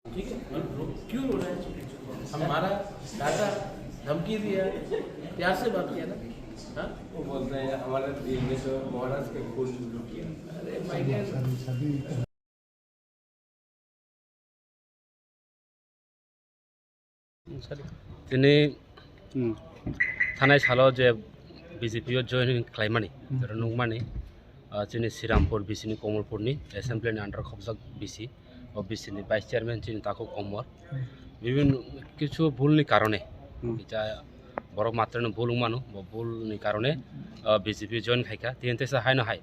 ठीक है, और क्यों रो रहा है? हमारा डाटा धमकी दिया, प्यार से बात किया ना। हाँ, वो बोलते हैं हमारे दिल में तो महाराज के खून लुटिया। अरे माय डियर, दिनै थानाय सालाव जे बिजेपियाव जयनिं खालामनानै नंमानि जोंनि श्रीरामपुर बिसिनि कमलपुरनि एसेम्बलिनि आन्डार खबजाक बिसि ও বিসিनि ভাইস চেয়ারম্যান যিনি তাকে কমর বিভিন্ন কিছু ভুলনি কারণে এটা বড় মাত্রায় ভুল মানু ভুলনি কারণে বিজেপি জয়েন খাইকা তিন তেসা হাই না হাই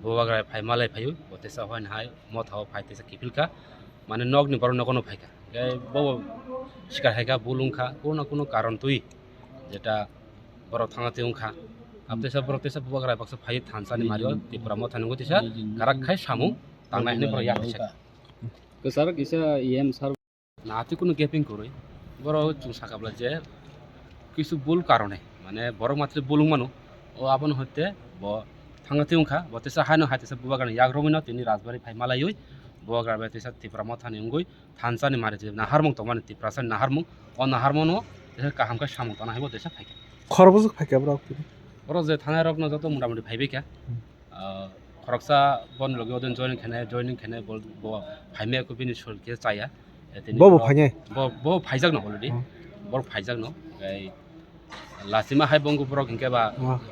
ববাগ্রায় ফাই মালাই ফাইও তেসা হয় না হাই মত হাও ফাই তেসা কিফিলকা মানে নগনি বড় নগনো ফাইকা বব শিকার হাইকা বুলুংখা কোনো কারণ তুই যেটা বড় থানাতে উংখা আপতেসা বড় তেসা ববাগ্রায় বাক্স ফাই থানসানি মারিও ত্রিপুরা মথানুগো তেসা কারাক খাই সামু তাंनाय हने बड़ याद है सर किसा ईएम सर नाती कोनो गैपिंग करै बरो चुं साकाबला जे किछु बुल कारणे माने बरो मात्र बुलुं मानु ओ आपन हते ब थांगाते उंखा बतेसा हानो हातेसा बुबागान याग्रमिनो तिनि राजबारी फाइ मालायै बुबागार बेतेसा तिप्रा मथानि उंगै थानसानि मारे जे नाहारमं तमानि तिप्रासा नाहारमं ओ नाहारमनो जे काहामका सामु तना हाइबो तेसा फाइ खरबुज फाइका ब्रा बरो जे थाना रक न जतो मुटामुटी फाइबेका खरकसा बन लगे ओदन जॉइनिंग खेने बोल बो फाइमे को बिनि सोल के चाया बो फाइने बो फाइजाक न अलरेडी बर फाइजाक न लासिमा हाइ बंगु बरक हिंके बा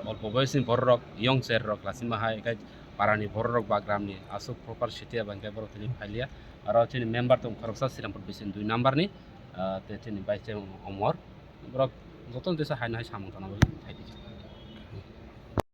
अल्प बयसनि बररक यंग सेर रक लासिमा हाइ गाय पारानि बररक बा ग्रामनि आसुक प्रपार सिटिया बांके बर तिनि फाइलिया आरो तिनि मेम्बर दं खरकसा श्रीरामपुर बिसिन 2 नम्बरनि ते तिनि बाइसे अमर बरक जतन देसा हाइ ना हाइ सामंताना फाइदि